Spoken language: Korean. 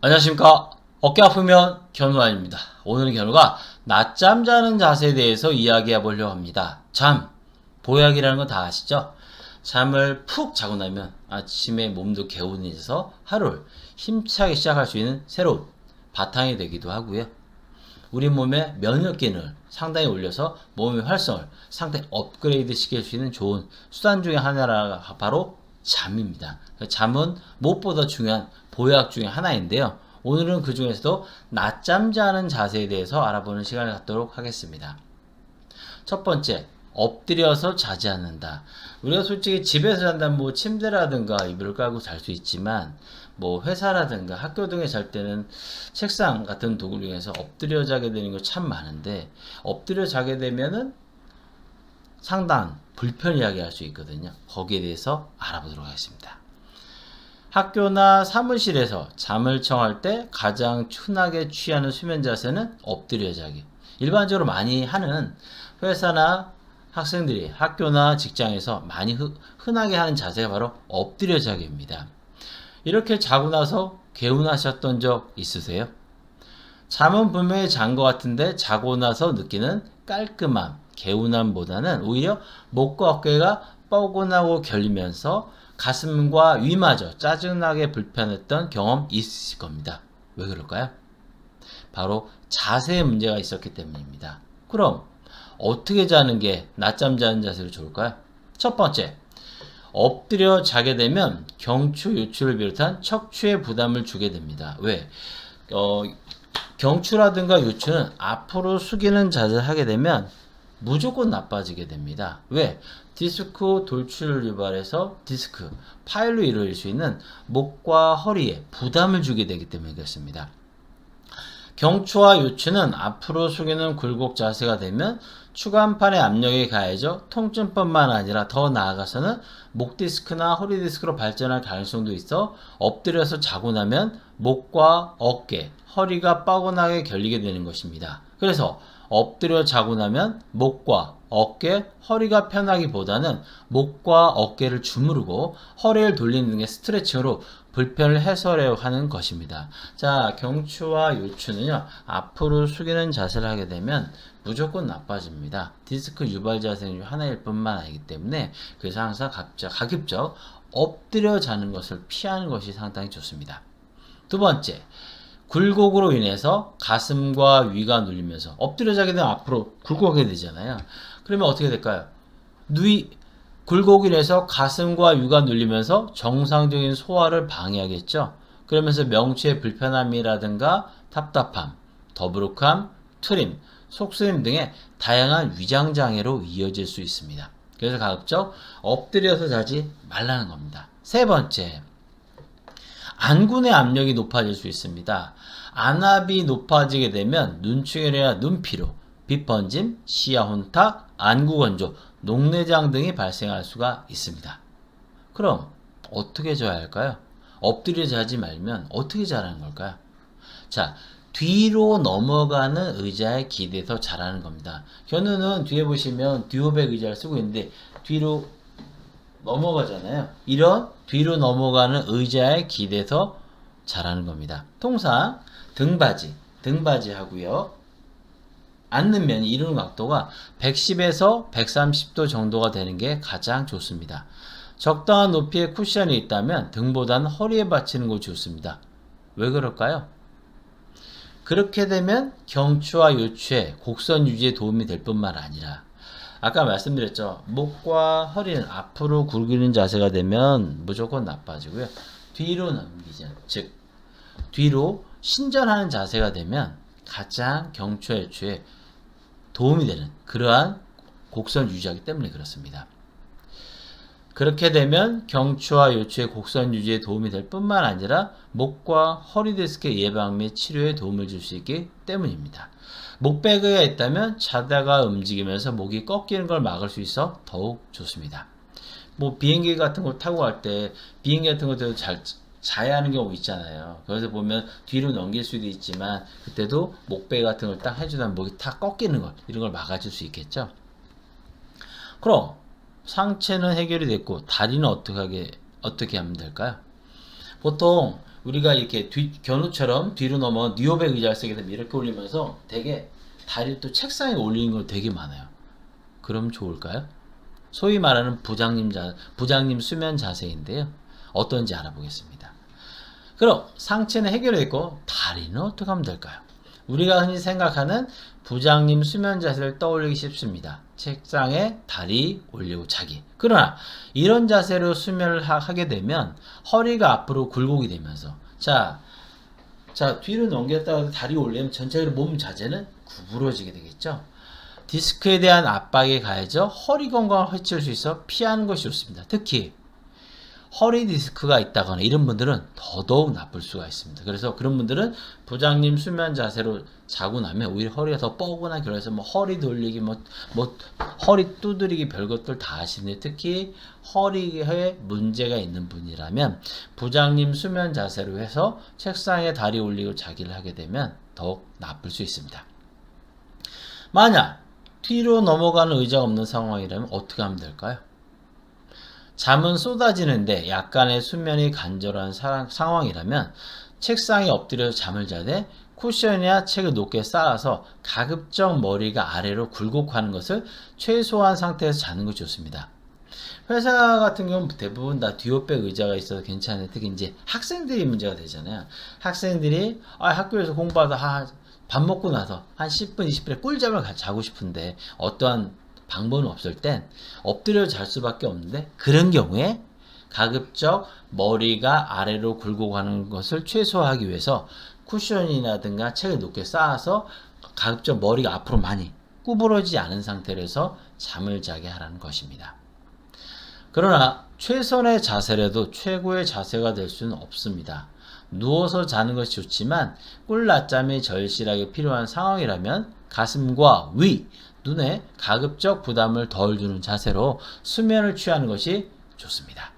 안녕하십니까. 어깨 아프면 견우아닙니다. 오늘은 견우가 낮잠 자는 자세에 대해서 이야기해 보려고 합니다. 보약이라는 건 다 아시죠? 잠을 푹 자고 나면 아침에 몸도 개운해져서 하루를 힘차게 시작할 수 있는 새로운 바탕이 되기도 하고요. 우리 몸의 면역 기능을 상당히 올려서 몸의 활성을 상당히 업그레이드 시킬 수 있는 좋은 수단 중에 하나가 바로 잠입니다. 잠은 무엇보다 중요한 보약 중에 하나인데요. 오늘은 그 중에서도 낮잠 자는 자세에 대해서 알아보는 시간을 갖도록 하겠습니다. 첫 번째, 엎드려서 자지 않는다. 우리가 솔직히 집에서 잔다면 뭐 침대라든가 이불을 깔고 잘 수 있지만 뭐 회사라든가 학교 등에 잘 때는 책상 같은 도구를 이용해서 엎드려 자게 되는 거 참 많은데, 엎드려 자게 되면은 상당한 불편이라고 할 수 있거든요. 거기에 대해서 알아보도록 하겠습니다. 학교나 사무실에서 잠을 청할 때 가장 흔하게 취하는 수면 자세는 엎드려 자기. 일반적으로 많이 하는 회사나 학생들이 학교나 직장에서 많이 흔하게 하는 자세가 바로 엎드려 자기입니다. 이렇게 자고 나서 개운하셨던 적 있으세요? 잠은 분명히 잔 것 같은데 자고 나서 느끼는 깔끔함, 개운함보다는 오히려 목과 어깨가 뻐근하고 결리면서 가슴과 위마저 짜증나게 불편했던 경험 있으실 겁니다. 왜 그럴까요? 바로 자세에 문제가 있었기 때문입니다. 그럼 어떻게 자는 게 낮잠 자는 자세로 좋을까요? 첫 번째, 엎드려 자게 되면 경추, 요추를 비롯한 척추에 부담을 주게 됩니다. 왜? 경추라든가 요추는 앞으로 숙이는 자세를 하게 되면 무조건 나빠지게 됩니다. 왜? 디스크 돌출을 유발해서 디스크, 파열로 이루어질 수 있는 목과 허리에 부담을 주게 되기 때문에 그렇습니다. 경추와 요추는 앞으로 숙이는 굴곡 자세가 되면 추간판의 압력이 가해져 통증뿐만 아니라 더 나아가서는 목 디스크나 허리 디스크로 발전할 가능성도 있어 엎드려서 자고 나면 목과 어깨, 허리가 뻐근하게 결리게 되는 것입니다. 그래서 엎드려 자고 나면 목과 어깨, 허리가 편하기보다는 목과 어깨를 주무르고 허리를 돌리는 등의 스트레칭으로 불편을 해소하려 하는 것입니다. 자, 경추와 요추는요, 앞으로 숙이는 자세를 하게 되면 무조건 나빠집니다. 디스크 유발 자세 중 하나일 뿐만 아니기 때문에 그래서 항상 가급적 엎드려 자는 것을 피하는 것이 상당히 좋습니다. 두 번째, 굴곡으로 인해서 가슴과 위가 눌리면서 엎드려 자게 되면 앞으로 굴곡하게 되잖아요. 그러면 어떻게 될까요? 굴곡으로 인해서 가슴과 위가 눌리면서 정상적인 소화를 방해하겠죠. 그러면서 명치의 불편함이라든가 답답함, 더부룩함, 트림, 속쓰림 등의 다양한 위장장애로 이어질 수 있습니다. 그래서 가급적 엎드려서 자지 말라는 겁니다. 세 번째, 안군의 압력이 높아질 수 있습니다. 안압이 높아지게 되면 눈충혈이나 눈피로, 빛번짐, 시야 혼탁, 안구 건조, 녹내장 등이 발생할 수가 있습니다. 그럼 어떻게 자야 할까요? 엎드려 자지 말면 어떻게 자라는 걸까요? 자, 뒤로 넘어가는 의자에 기대서 자라는 겁니다. 견우는 뒤에 보시면 듀오백 의자를 쓰고 있는데 뒤로 넘어가잖아요. 이런 뒤로 넘어가는 의자에 기대서 자라는 겁니다. 통상 등받이 하고요. 앉는 면이 이루는 각도가 110에서 130도 정도가 되는 게 가장 좋습니다. 적당한 높이의 쿠션이 있다면 등보다는 허리에 받치는 것이 좋습니다. 왜 그럴까요? 그렇게 되면 경추와 요추의 곡선 유지에 도움이 될 뿐만 아니라 아까 말씀드렸죠. 목과 허리는 앞으로 굴기는 자세가 되면 무조건 나빠지고요. 뒤로 넘기죠. 즉 뒤로 신전하는 자세가 되면 가장 경추와 요추에 도움이 되는 그러한 곡선 유지하기 때문에 그렇습니다. 그렇게 되면 경추와 요추의 곡선 유지에 도움이 될 뿐만 아니라 목과 허리 디스크 예방 및 치료에 도움을 줄 수 있기 때문입니다. 목베개가 있다면 자다가 움직이면서 목이 꺾이는 걸 막을 수 있어 더욱 좋습니다. 뭐 비행기 같은 거 타고 갈 때 비행기 같은 것도 잘 자야 하는 경우 있잖아요. 그래서 보면 뒤로 넘길 수도 있지만 그때도 목베개 같은 걸 딱 해주면 목이 탁 꺾이는 걸 이런 걸 막아줄 수 있겠죠. 그럼 상체는 해결이 됐고 다리는 어떻게 하면 될까요? 보통 우리가 이렇게 견우처럼 뒤로 넘어 뉴욕의 의자를 쓰게 되면 이렇게 올리면서 되게 다리를 또 책상에 올리는 걸 되게 많아요. 그럼 좋을까요? 소위 말하는 부장님 수면 자세인데요. 어떤지 알아보겠습니다. 그럼 상체는 해결했고 다리는 어떻게 하면 될까요? 우리가 흔히 생각하는 부장님 수면 자세를 떠올리기 쉽습니다. 책상에 다리 올리고 자기. 그러나 이런 자세로 수면을 하게 되면 허리가 앞으로 굴곡이 되면서 자 뒤로 넘겼다가 다리 올리면 전체적으로 몸 자세는 구부러지게 되겠죠. 디스크에 대한 압박이 가해져 허리 건강을 해칠 수 있어 피하는 것이 좋습니다. 특히 허리 디스크가 있다거나 이런 분들은 더더욱 나쁠 수가 있습니다. 그래서 그런 분들은 부장님 수면 자세로 자고 나면 오히려 허리가 더 뻐근하게 그래서 뭐 허리 돌리기 뭐 허리 두드리기 별것들 다 하시는데 특히 허리에 문제가 있는 분이라면 부장님 수면 자세로 해서 책상에 다리 올리고 자기를 하게 되면 더욱 나쁠 수 있습니다. 만약 뒤로 넘어가는 의자가 없는 상황이라면 어떻게 하면 될까요? 잠은 쏟아지는데 약간의 수면이 간절한 상황이라면 책상에 엎드려서 잠을 자되 쿠션이나 책을 높게 쌓아서 가급적 머리가 아래로 굴곡하는 것을 최소화한 상태에서 자는 것이 좋습니다. 회사 같은 경우는 대부분 다 듀오백 의자가 있어서 괜찮은데 특히 이제 학생들이 문제가 되잖아요. 학생들이 학교에서 공부하다 밥 먹고 나서 한 10분, 20분에 꿀잠을 자고 싶은데 어떠한 방법은 없을 땐 엎드려 잘 수밖에 없는데 그런 경우에 가급적 머리가 아래로 굴곡하는 것을 최소화하기 위해서 쿠션이라든가 책을 높게 쌓아서 가급적 머리가 앞으로 많이 구부러지지 않은 상태로 해서 잠을 자게 하라는 것입니다. 그러나 최선의 자세라도 최고의 자세가 될 수는 없습니다. 누워서 자는 것이 좋지만 꿀낮잠이 절실하게 필요한 상황이라면 가슴과 위, 눈에 가급적 부담을 덜 주는 자세로 수면을 취하는 것이 좋습니다.